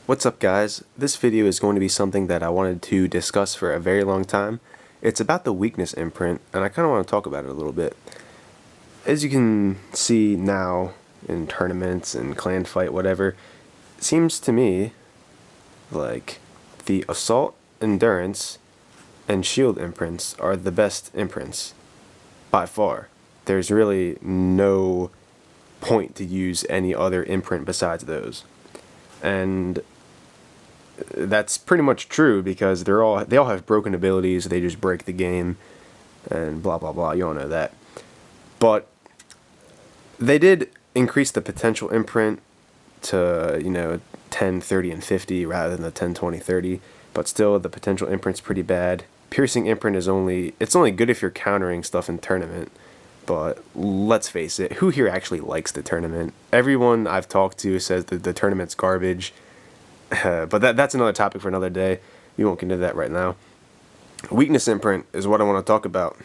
What's up, guys? This video is going to be something that I wanted to discuss for a very long time. It's about the weakness imprint, and I kind of want to talk about it a little bit. As you can see now in tournaments and clan fight, whatever, it seems to me like the assault, endurance, and shield imprints are the best imprints by far. There's really no point to use any other imprint besides those. And that's pretty much true because they all have broken abilities. They just break the game and blah blah blah. You all know that. But they did increase the potential imprint to 10, 30, and 50 rather than the 10, 20, 30. But still, the potential imprint's pretty bad. Piercing imprint is only good if you're countering stuff in tournament. But let's face it, who here actually likes the tournament? Everyone I've talked to says that the tournament's garbage. But that's another topic for another day. We won't get into that right now. Weakness imprint is what I want to talk about.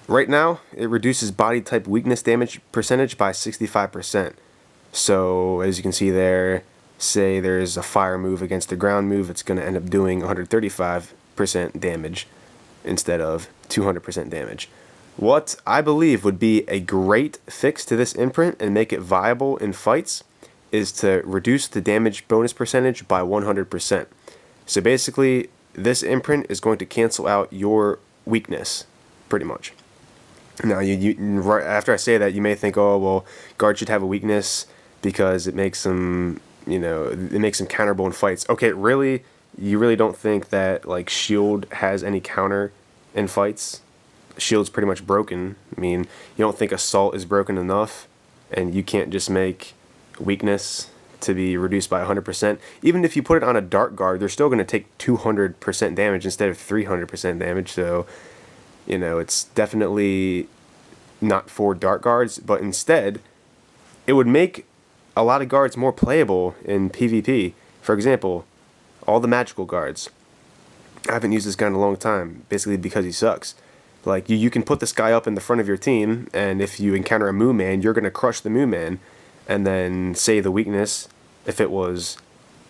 Right now, it reduces body type weakness damage percentage by 65%. So, as you can see there, say there's a fire move against a ground move, it's going to end up doing 135% damage instead of 200% damage. What I believe would be a great fix to this imprint and make it viable in fights is to reduce the damage bonus percentage by 100%. So basically, this imprint is going to cancel out your weakness, pretty much. Now, right after I say that, you may think, oh, well, guards should have a weakness because it makes them, it makes them counterable in fights. Okay, really? You really don't think that, like, shield has any counter in fights? Shield's pretty much broken. I mean, you don't think assault is broken enough, and you can't just make weakness to be reduced by 100%. Even if you put it on a dart guard, they're still going to take 200% damage instead of 300% damage. So, it's definitely not for dart guards, but instead, it would make a lot of guards more playable in PvP. For example, all the magical guards. I haven't used this guy in a long time, basically because he sucks. Like, you can put this guy up in the front of your team, and if you encounter a Moo Man, you're going to crush the Moo Man. And then, say the weakness, if it was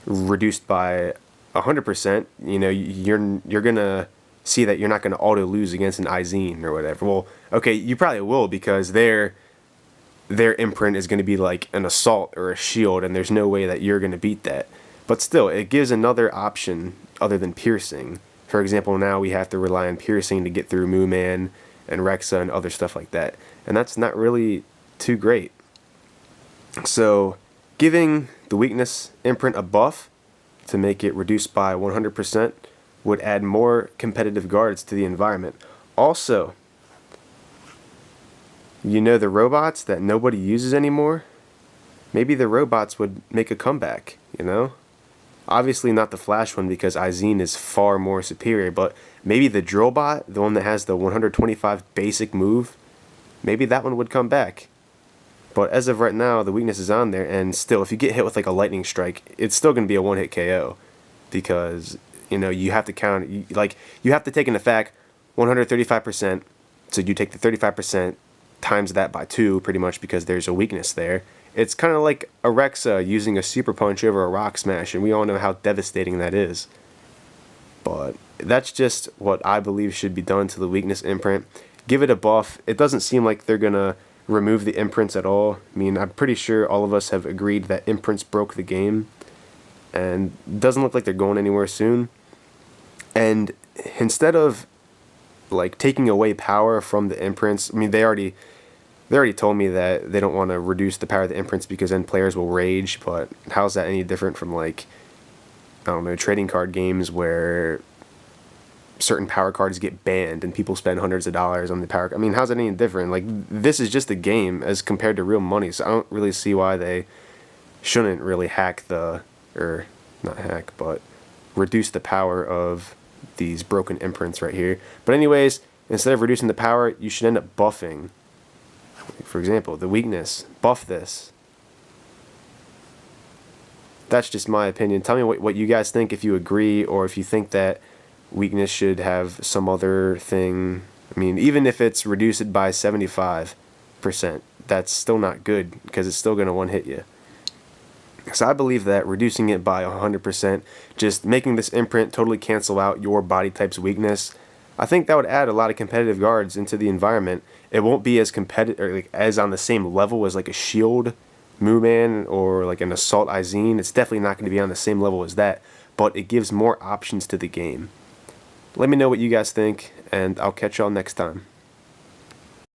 reduced by 100%, you're going to see that you're not going to auto-lose against an Izine or whatever. Well, okay, you probably will because their imprint is going to be like an assault or a shield, and there's no way that you're going to beat that. But still, it gives another option other than piercing. For example, now we have to rely on piercing to get through Moo Man and Rexa and other stuff like that. And that's not really too great. So, giving the weakness imprint a buff to make it reduced by 100% would add more competitive guards to the environment. Also, the robots that nobody uses anymore? Maybe the robots would make a comeback, Obviously not the Flash one because Izine is far more superior, but maybe the Drill Bot, the one that has the 125 basic move, maybe that one would come back. But as of right now, the weakness is on there, and still, if you get hit with like a lightning strike, it's still going to be a one-hit KO because you have to count. You have to take into fact 135%. So you take the 35% times that by 2, pretty much, because there's a weakness there. It's kind of like a Rexa using a super punch over a rock smash, and we all know how devastating that is. But that's just what I believe should be done to the weakness imprint. Give it a buff. It doesn't seem like they're gonna remove the imprints at all. I mean, I'm pretty sure all of us have agreed that imprints broke the game, and it doesn't look like they're going anywhere soon. And instead of like taking away power from the imprints, I mean, they already told me that they don't want to reduce the power of the imprints because then players will rage. But how's that any different from, like, I don't know, trading card games where certain power cards get banned and people spend hundreds of dollars on the power. I mean, how's that any different? Like, this is just a game as compared to real money, so I don't really see why they shouldn't really not hack, but reduce the power of these broken imprints right here. But anyways, instead of reducing the power, you should end up buffing. For example, the weakness. Buff this. That's just my opinion. Tell me what you guys think, if you agree, or if you think that weakness should have some other thing. I mean, even if it's reduced by 75%, that's still not good because it's still going to one-hit you. So I believe that reducing it by 100%, just making this imprint totally cancel out your body type's weakness, I think that would add a lot of competitive guards into the environment. It won't be as competitive, or like as on the same level as like a shield Mooman or like an assault Izine. It's definitely not going to be on the same level as that, but it gives more options to the game. Let me know what you guys think, and I'll catch y'all next time.